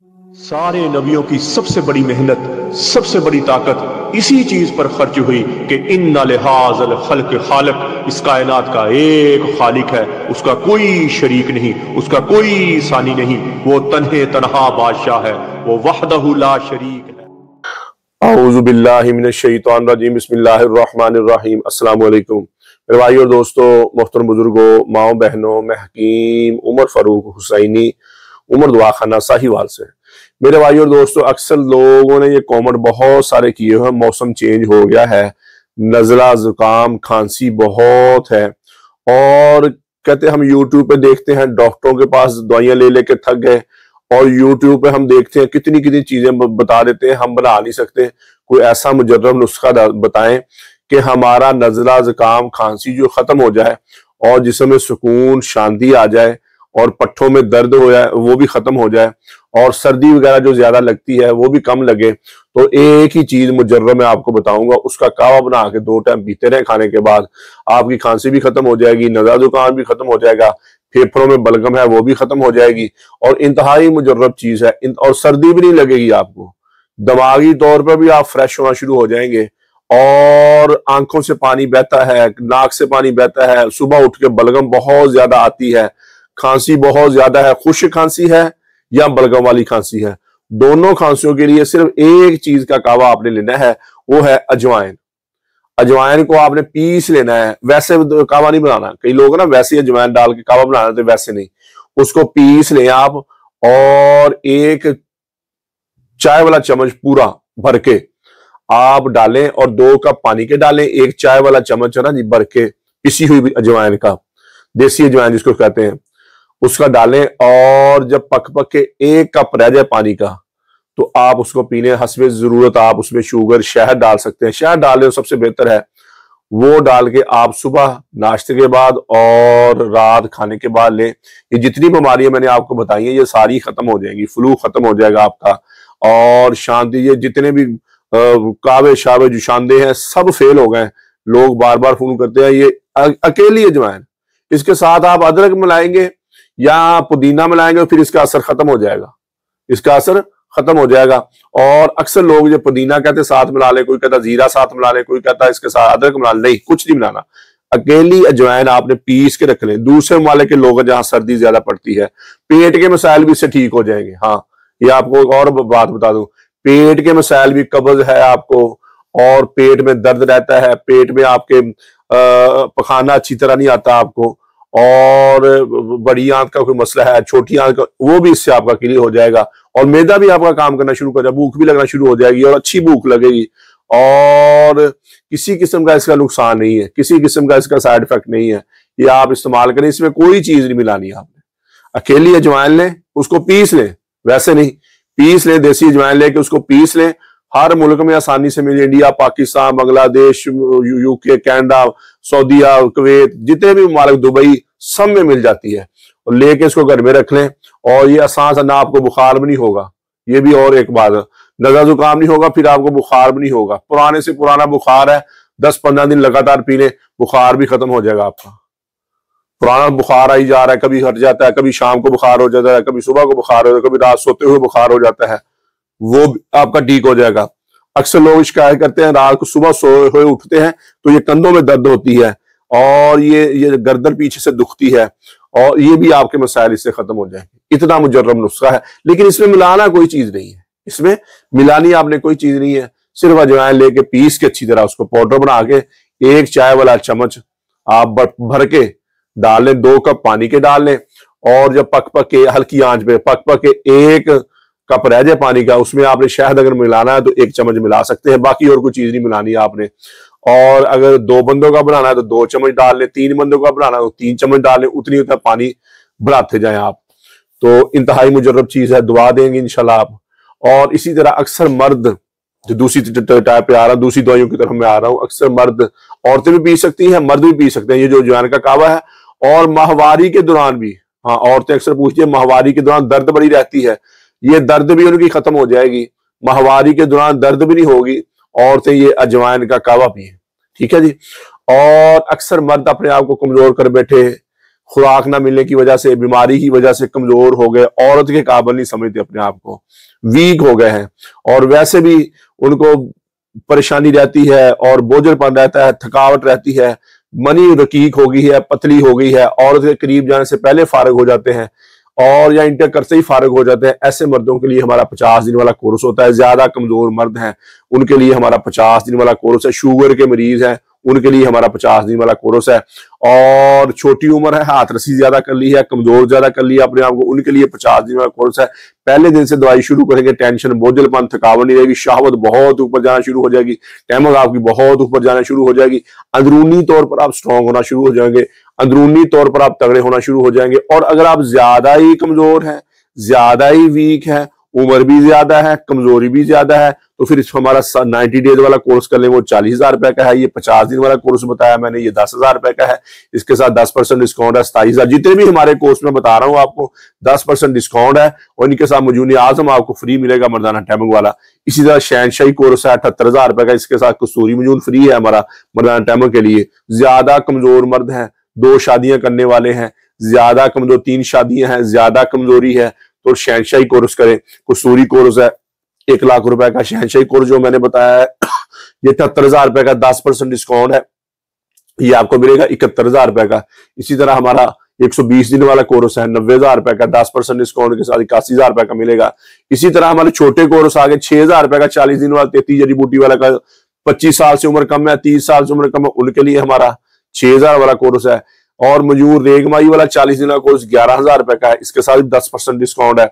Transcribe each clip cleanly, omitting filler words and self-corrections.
सारे नबियों की सबसे बड़ी मेहनत, सबसे बड़ी ताकत इसी चीज पर खर्च हुई कि इन्ना लिहाज़ल खल्क खालिक, इस कायनात का एक खालिक है, उसका कोई शरीक नहीं, उसका कोई सानी नहीं, वो तन्हे तन्हा बादशाह है, वो वहदहु ला शरीक है। औज़ु बिल्लाहि मिनश शैतानिर रजीम, बिस्मिल्लाहिर रहमानिर रहीम। अस्सलाम वालेकुम मेरे भाइयों और दोस्तों, मोहतरम बुजुर्गों, माओ बहनों, मैं हकीम उमर फारूक हुसैनी उमर दुआखाना साहिवाल से। मेरे भाइयों और दोस्तों, अक्सर लोगों ने ये कमेंट बहुत सारे किए हैं, मौसम चेंज हो गया है, नजला जुकाम खांसी बहुत है, और कहते हम यूट्यूब पे देखते हैं, डॉक्टरों के पास दवाइयां ले लेके थक गए, और यूट्यूब पे हम देखते हैं कितनी कितनी चीजें बता देते हैं, हम बना नहीं सकते। कोई ऐसा मुजर्रब नुस्खा बताएं कि हमारा नजला जुकाम खांसी जो खत्म हो जाए और जिसमें सुकून शांति आ जाए और पट्ठों में दर्द हो जाए वो भी खत्म हो जाए, और सर्दी वगैरह जो ज्यादा लगती है वो भी कम लगे। तो एक ही चीज मुजर्रब मैं आपको बताऊंगा, उसका कावा बना के 2 टाइम पीते रहे, खाने के बाद आपकी खांसी भी खत्म हो जाएगी, नज़ला जुकाम भी खत्म हो जाएगा, फेफड़ों में बलगम है वो भी खत्म हो जाएगी, और इंतहाई मुजर्रब चीज है, और सर्दी भी नहीं लगेगी आपको। दिमागी तौर पर भी आप फ्रेश होना शुरू हो जाएंगे, और आंखों से पानी बहता है, नाक से पानी बहता है, सुबह उठ के बलगम बहुत ज्यादा आती है, खांसी बहुत ज्यादा है, खुश्क खांसी है या बलगम वाली खांसी है, दोनों खांसियों के लिए सिर्फ एक चीज का कावा आपने लेना है, वो है अजवाइन। अजवाइन को आपने पीस लेना है, वैसे कावा नहीं बनाना। कई लोग ना वैसे अजवाइन डाल के कावा बना देते, वैसे नहीं, उसको पीस लें आप, और एक चाय वाला चम्मच पूरा भर के आप डालें, और 2 कप पानी के डालें, एक चाय वाला चम्मच है ना जी भर के पिसी हुई अजवाइन का, देसी अजवाइन जिसको कहते हैं, उसका डालें, और जब पक पक के 1 कप रह जाए पानी का तो आप उसको पीने। हस्बे जरूरत आप उसमें शुगर शहद डाल सकते हैं, शहद डाल दें सबसे बेहतर है, वो डाल के आप सुबह नाश्ते के बाद और रात खाने के बाद लें। ये जितनी बीमारियां मैंने आपको बताई हैं ये सारी खत्म हो जाएंगी, फ्लू खत्म हो जाएगा आपका, और शांति, ये जितने भी कावे शावे जुशांदे हैं सब फेल हो गए। लोग बार बार फोन करते हैं, ये अकेली अजवाइन, इसके साथ आप अदरक मिलाएंगे या पुदीना मिलाएंगे, फिर इसका असर खत्म हो जाएगा, इसका असर खत्म हो जाएगा। और अक्सर लोग जो पुदीना कहते साथ मिला ले, कोई कहता जीरा साथ मिला ले, कोई कहता इसके साथ अदरक मिला ले, नहीं, कुछ नहीं मिलाना। अकेली अजवाइन आपने पीस के रख लें। दूसरे ममालिक के लोग जहां सर्दी ज्यादा पड़ती है, पेट के मसाइल भी इससे ठीक हो जाएंगे। हाँ, ये आपको एक और बात बता दूं, पेट के मसाइल भी, कब्ज है आपको और पेट में दर्द रहता है, पेट में आपके पखाना अच्छी तरह नहीं आता आपको, और बड़ी आंत का कोई मसला है, छोटी आंत का, वो भी इससे आपका क्लियर हो जाएगा, और मैदा भी आपका काम करना शुरू कर जाएगा, भूख भी लगना शुरू हो जाएगी, और अच्छी भूख लगेगी, और किसी किस्म का इसका नुकसान नहीं है, किसी किस्म का इसका साइड इफेक्ट नहीं है। ये आप इस्तेमाल करें, इसमें कोई चीज नहीं मिलानी आपने। अकेली अजवाइन लें, उसको पीस लें, वैसे नहीं, पीस लें, देसी अजवाइन लेके उसको पीस लें। हर मुल्क में आसानी से मिले, India, Pakistan, Bangladesh, UK, Canada, सऊदीया, कुवैत, जितने भी ममालिक, दुबई, सब में मिल जाती है। और लेके इसको घर में रख लें, और ये आसान सा, ना आपको बुखार भी नहीं होगा। ये भी और एक बात है, नज़ला जुकाम नहीं होगा, फिर आपको बुखार भी नहीं होगा। पुराने से पुराना बुखार है, 10-15 दिन लगातार पी लें, बुखार भी खत्म हो जाएगा आपका। पुराना बुखार आई जा रहा है, कभी हट जाता है, कभी शाम को बुखार हो जाता है, कभी सुबह को बुखार हो जाता है, कभी रात सोते हुए बुखार हो जाता है, वो आपका ठीक हो जाएगा। अक्सर लोग शिकायत करते हैं, रात को सुबह सोए हुए उठते हैं तो ये कंधों में दर्द होती है, और ये गर्दन पीछे से दुखती है, और ये भी आपके मसाइल इससे खत्म हो जाएंगे। इतना मुजर्रब नुस्खा है, लेकिन इसमें मिलाना कोई चीज नहीं है, इसमें मिलानी आपने कोई चीज नहीं है। सिर्फ अजवाइन लेके पीस के अच्छी तरह उसको पाउडर बना के 1 चाय वाला चम्मच आप भर के डाल लें, 2 कप पानी के डाल लें, और जब पक पक के हल्की आंच पे पक पक के 1 कप रह जाए पानी का, उसमें आपने शहद अगर मिलाना है तो 1 चम्मच मिला सकते हैं, बाकी और कोई चीज नहीं मिलानी है आपने। और अगर 2 बंदों का बनाना है तो 2 चम्मच डाल लें, 3 बंदों का बनाना है तो 3 चम्मच डाल लें, उतनी उतना पानी बढ़ाते जाएं आप। तो इंतहाई मुजर्रब चीज है, दुआ देंगे इंशाल्लाह आप। और इसी तरह अक्सर मर्द, जो दूसरी टाइप पे आ रहा, दूसरी दवाइयों की तरफ मैं आ रहा हूँ, अक्सर मर्द, औरतें भी पी सकती हैं, मर्द भी पी सकते हैं, ये जो अजवाइन का कावा है। और माहवारी के दौरान भी, हाँ, औरतें अक्सर पूछती है, माहवारी के दौरान दर्द बड़ी रहती है, ये दर्द भी उनकी खत्म हो जाएगी, माहवारी के दौरान दर्द भी नहीं होगी, औरतें ये अजवाइन का कावा पिए, ठीक है जी। और अक्सर मर्द अपने आप को कमजोर कर बैठे, खुराक ना मिलने की वजह से, बीमारी की वजह से कमजोर हो गए, औरत के काबिल नहीं समझते अपने आप को, वीक हो गए हैं, और वैसे भी उनको परेशानी रहती है और बोझलपन रहता है, थकावट रहती है, मनी रकीक हो गई है, पतली हो गई है, औरत के करीब जाने से पहले फारग हो जाते हैं और या इंटर करते ही फारग हो जाते हैं। ऐसे मर्दों के लिए हमारा 50 दिन वाला कोर्स होता है। ज्यादा कमजोर मर्द हैं उनके लिए हमारा 50 दिन वाला कोर्स है। शुगर के मरीज हैं उनके लिए हमारा 50 दिन वाला कोर्स है। और छोटी उम्र है, हाथ रसी ज्यादा कर ली है, कमजोर ज्यादा कर लिया अपने आप को, उनके लिए 50 दिन वाला कोर्स है। पहले दिन से दवाई शुरू करेंगे, टेंशन, बोझलपन, थकावट नहीं रहेगी, शहवत बहुत ऊपर जाना शुरू हो जाएगी, टैमक आपकी बहुत ऊपर जाना शुरू हो जाएगी, अंदरूनी तौर पर आप स्ट्रांग होना शुरू हो जाएंगे, अंदरूनी तौर पर आप तगड़े होना शुरू हो जाएंगे। और अगर आप ज्यादा ही कमजोर हैं, ज्यादा ही वीक है, उम्र भी ज्यादा है, कमजोरी भी ज्यादा है, तो फिर हमारा 90 डेज वाला कोर्स कर लें, वो 40,000 रुपए का है। ये 50 दिन वाला कोर्स बताया मैंने, ये 10,000 रुपए का है। इसके साथ 10% डिस्काउंट है, 27,000। जितने भी हमारे कोर्स में बता रहा हूँ आपको 10% डिस्काउंट है, और इनके साथ मजूनी आजम आपको फ्री मिलेगा, मर्दाना टैमिंग वाला। इसी तरह शहनशाही कोर्स है 78,000 रुपए का, इसके साथ कसूरी मजून फ्री है हमारा मर्दाना टैमिंग के लिए। ज्यादा कमजोर मर्द है, 2 शादियां करने वाले हैं, ज्यादा कमजोर 3 शादियां हैं, ज्यादा कमजोरी है, तो शहनशाही कोर्स करें। कसूरी कोर्स है 1 लाख रुपए का। शहनशाही कोर्स जो मैंने बताया है ये 78,000 रुपए का, 10% डिस्काउंट है, ये आपको मिलेगा 71,000 रुपए का। इसी तरह हमारा 120 दिन वाला कोर्स है 90,000 रुपए का, 10% डिस्काउंट के साथ 81,000 रुपए का मिलेगा। इसी तरह हमारे छोटे कोर्स आगे 6,000 रुपए का 40 दिन वाला 33 जड़ी बूटी वाला का, 25 साल से उम्र कम है, 30 साल से उम्र कम है, उनके लिए हमारा 6,000 वाला कोर्स है। और मजूर रेगमाई वाला 40 दिन का कोर्स 11,000 रुपए का है, इसके साथ 10% डिस्काउंट है,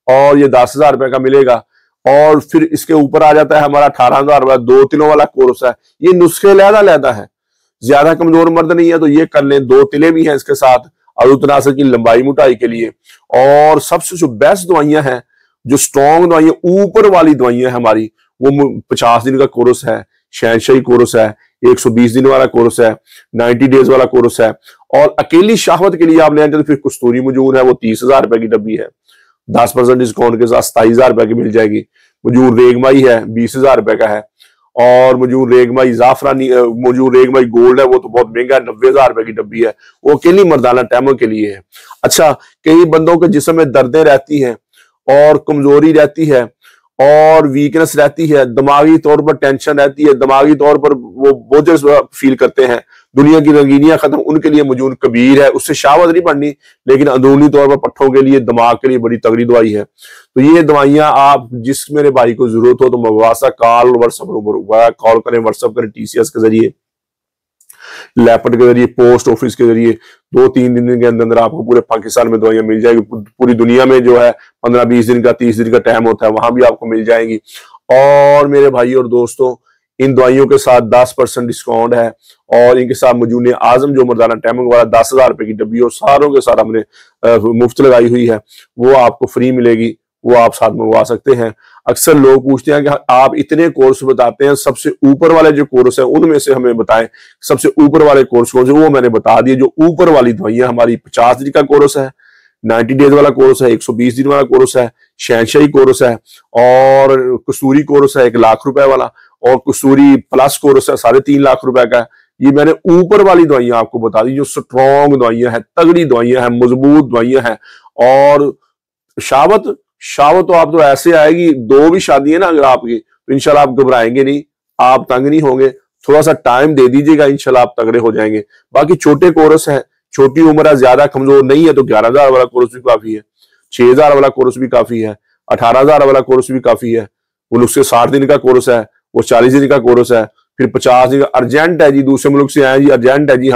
और ये 10,000 रुपए का मिलेगा। और फिर इसके ऊपर आ जाता है हमारा 18,000 रुपए 2 तिलों वाला कोर्स है। ये नुस्खे लहदा है, ज्यादा कमजोर मर्द नहीं है तो ये कर लें। 2 तिले भी हैं इसके साथ, अरुतनासर की लंबाई मोटाई के लिए। और सबसे जो बेस्ट दवाइयां हैं, जो स्ट्रॉन्ग दवाइयां, ऊपर वाली दवाइयां हमारी, वो 50 दिन का कोर्स है, शहनशाही कोर्स है, 120 दिन वाला कोर्स है, 90 डेज वाला कोर्स है। और अकेली शहवत के लिए आप लेंगे तो फिर कस्तूरी मजूर है, वो 30,000 रुपए की डब्बी है, 10% डिस्काउंट के साथ 27,000 रुपए की मिल जाएगी। मजूर रेगमाई है 20,000 रुपए का है। और मजूर रेगमाई जाफरानी, मजूर रेगमाई गोल्ड है, वो तो बहुत महंगा है, 90,000 रुपए की डब्बी है, वो अकेली मर्दाना टैमों के लिए है। अच्छा, कई बंदों के जिस्म में दर्दें रहती हैं और कमजोरी रहती है और वीकनेस रहती है, दिमागी तौर पर टेंशन रहती है, दिमागी तौर पर वो बोझ फील करते हैं, दुनिया की रंगीनियां खत्म, उनके लिए मजून कबीर है। उससे शावत नहीं बढ़नी, लेकिन अंदरूनी तौर पर पट्ठों के लिए, दिमाग के लिए बड़ी तगड़ी दवाई है। तो ये दवाइयां आप जिस मेरे भाई को जरूरत हो तो मवासा कॉल कॉल करें, व्हाट्सएप करें, TCS के जरिए, लैपट के जरिए, पोस्ट ऑफिस के जरिए। 2-3 दिन के अंदर आपको पूरे पाकिस्तान में दवाइयां मिल जाएगी। पूरी दुनिया में जो है 15-20 दिन का, 30 दिन का टाइम होता है, वहां भी आपको मिल जाएंगी। और मेरे भाई और दोस्तों, इन दवाइयों के साथ 10% डिस्काउंट है, और इनके साथ मजून आजम जो मर्दाना टैमिंग वाला 10,000 रुपए की डब्बी, और सारों के साथ हमने मुफ्त लगाई हुई है, वो आपको फ्री मिलेगी, वो आप साथ मंगवा सकते हैं। अक्सर लोग पूछते हैं कि आप इतने कोर्स बताते हैं, सबसे ऊपर वाले जो कोर्स है उनमें से हमें बताएं, सबसे ऊपर वाले कोर्स कौन से। वो मैंने बता दिए। जो ऊपर वाली दवाइयां हमारी 50 दिन का कोर्स है, 90 डेज वाला कोर्स है, 120 दिन वाला कोर्स है, शहनशाही कोर्स है, और कसूरी कोर्स है 1 लाख रुपए वाला, और कसूरी प्लस कोर्स है 3.5 लाख रुपए का। ये मैंने ऊपर वाली दवाइयां आपको बता दी, जो स्ट्रॉन्ग दवाइयां हैं, तगड़ी दवाइयां हैं, मजबूत दवाइयां हैं। और शावत तो आप तो ऐसे आएगी, 2 भी शादी है ना अगर आपकी, तो इंशाल्लाह आप घबराएंगे नहीं, आप तंग नहीं होंगे। थोड़ा सा टाइम दे दीजिएगा, इंशाल्लाह आप तगड़े हो जाएंगे। बाकी छोटे कोर्स है, छोटी उम्र है, ज्यादा कमजोर नहीं है, तो 11,000 वाला कोर्स भी काफी है, 6,000 वाला कोर्स भी काफी है, 18,000 वाला कोर्स भी काफी है। वो उससे 60 दिन का कोर्स है, वो 40 दिन का कोर्स है, फिर 50 दिन का। अर्जेंट है जी, दूसरे मुल्क से आए जी, अर्जेंट है जी,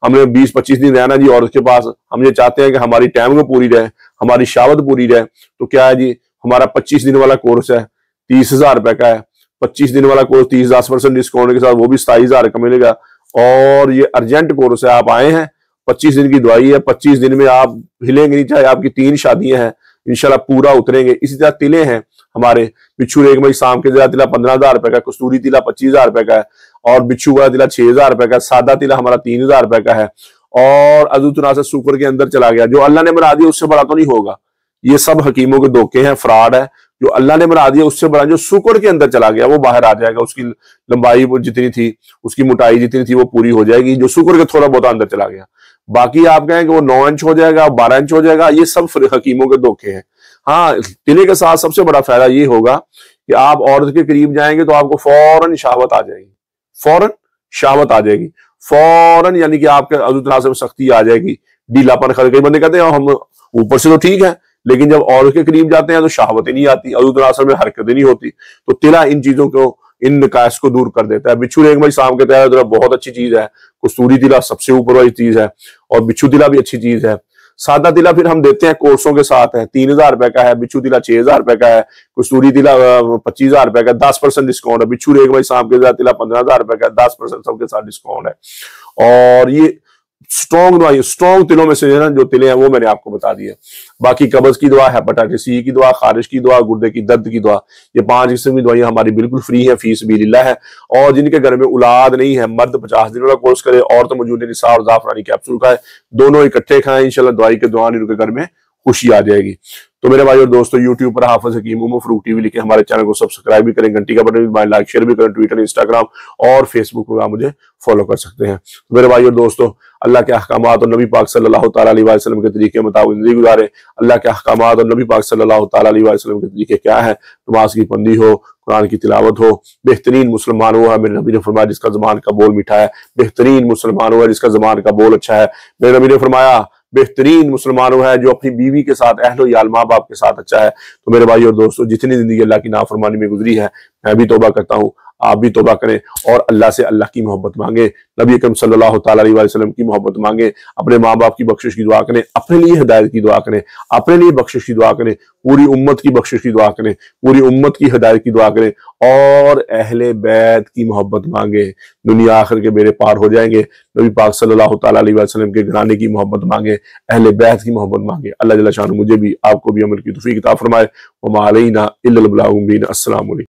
हमें 20-25 दिन रहना जी औरत के पास, हम ये चाहते हैं कि हमारी टाइमिंग पूरी रहे, हमारी शावत पूरी रहे, तो क्या है जी, हमारा 25 दिन वाला कोर्स है, 30,000 रुपए का है। 25 दिन वाला कोर्स 10% डिस्काउंट के साथ, वो भी 27,000 का मिलेगा। और ये अर्जेंट कोर्स है, आप आए हैं, 25 दिन की दवाई है, 25 दिन में आप हिलेंगे नहीं, चाहे आपकी 3 शादियां हैं, इंशाल्लाह पूरा उतरेंगे। इसी तरह तिले हैं हमारे, बिच्छू रेगमाई शाम के तिला 15,000 रुपए का, कस्तूरी तिला 25,000 रुपए का है, और बिच्छू वाला तिला 6,000 रुपए का, सादा तिला हमारा 3,000 रुपए का है। और अजूतना शुक्र के अंदर चला गया, जो अल्लाह ने बना दिया उससे बड़ा तो नहीं होगा। ये सब हकीमों के धोखे हैं, फ्रॉड है। جو اللہ نے بنا دیا اس سے بڑا جو سکر کے اندر چلا گیا وہ باہر آ جائے گا، اس کی لمبائی جتنی تھی، اس کی موٹائی جتنی تھی وہ پوری ہو جائے گی، جو سکر کے تھوڑا بہت اندر چلا گیا۔ باقی آپ کہیں کہ وہ 9 انچ ہو جائے گا، 12 انچ ہو جائے گا، یہ سب حکیموں کے دھوکے ہیں۔ ہاں، تلے کے ساتھ سب سے بڑا فائدہ یہ ہوگا کہ آپ عورت کے قریب جائیں گے تو آپ کو فوراً شہوت آ جائے گی، فوراً شہوت آ جائے گی، فوراً، یعنی کہ آپ کے عضو تناسل میں سختی آ جائے گی، ڈھیلا پن ختم۔ کئی بندے کہتے ہیں ہم اوپر سے تو ٹھیک ہے لیکن جب عورت کے قریب جاتے ہیں تو شہوتیں نہیں آتی، عضو تناسل میں حرکتیں نہیں ہوتی۔ تو تلا ان چیزوں کو، ان نقائص کو دور کر دیتا ہے۔ بچھو ریگ بھائی شام کے تیار بہت اچھی چیز ہے، کستوری تلا سب سے اوپر والی چیز ہے، اور بچھو تلا بھی اچھی چیز ہے۔ سادہ تلا پھر ہم دیتے ہیں کورسوں کے ساتھ ہے، 3000 روپے کا ہے، بچھو تلا 6000 روپے کا ہے، کستوری تلا 25000 روپے کا، 10% ڈسکاؤنٹ ہے۔ بچھو ریگ بھائی شام کے تلا 15000 روپے کا، 10% سب کے ساتھ ڈسکاؤنٹ ہے۔ اور یہ سٹرونگ دوا، یہ سٹرونگ تلوں میں سے جو تلے ہیں وہ میں نے آپ کو بتا دیا۔ باقی قبض کی دعا، ہیپاٹائٹس سی کی دعا، خارش کی دعا، گردے کی درد کی دعا، یہ 5 قسم کی دوائیاں ہماری بالکل فری ہیں، فی سبیل اللہ ہے۔ اور جن کے گھر میں اولاد نہیں ہے، مرد 50 دنوں کا کورس کرے، عورت موجود نساء اور زعفرانی کیپسول کھائے، دونوں اکٹھے کھائیں، انشاءاللہ دوائی کے دوران ان کے گھر میں خوشی آ جائے گی۔ تو میرے بھائی اور دوستو، یوٹیوب پر حافظ حکیم عمر فاروق ٹی وی لکھیں، ہمارے چینل کو سبسکرائب بھی کریں، گھنٹی کا بٹن بھی دبائیں، لائک شیئر بھی کریں، ٹویٹر، انسٹاگرام اور فیس بک پر آپ مجھے فالو کر سکتے ہیں۔ میرے بھائی اور دوستو، اللہ کے احکامات اور نبی پاک صلی اللہ تعالیٰ علیہ وسلم کے طریقے مطابق زندگی گزارے۔ اللہ کے احکامات اور نبی پاک صلی اللہ تعالیٰ علیہ وسلم کے طریقے کیا ہے؟ نماز کی پابندی ہو، قرآن کی تلاوت ہو، بہترین مسلمان ہوا ہے، میرے نبی نے فرمایا جس کا زبان کا بول میٹھا ہے، بہترین مسلمان ہوا ہے جس کا زبان کا بول اچھا ہے۔ میرے نبی نے فرمایا بہترین مسلمان وہ ہے جو اپنی بیوی کے ساتھ، اہل و عیال، ماں باپ کے ساتھ اچھا ہے۔ تو میرے بھائی اور دوستو، جتنی زندگی اللہ کی نافرمانی میں گزری ہے، میں بھی توبہ کرتا ہوں، آپ بھی توبہ کریں اور اللہ سے اللہ کی محبت مانگیں، نبی اکرم صلی اللہ تعالیٰ علیہ وسلم کی محبت مانگیں، اپنے ماں باپ کی بخشش کی دعا کریں، اپنے لیے ہدایت کی دعا کریں، اپنے لیے بخشش کی دعا کریں، پوری امت کی بخشش کی دعا کریں، پوری امت کی ہدایت کی دعا کریں، اور اہل بیت کی محبت مانگیں، دنیا آخر کے بیڑے پار ہو جائیں گے۔ نبی پاک صلی اللہ تعالیٰ علیہ وسلم کے گھرانے کی محبت مانگیں، اہل بیت کی محبت مانگیں۔ اللہ جل شانہ مجھے بھی، آپ کو بھی عمل کی توفیق عطا فرمائے۔ وما علینا الا البلاغ المبین۔ السلام علیکم۔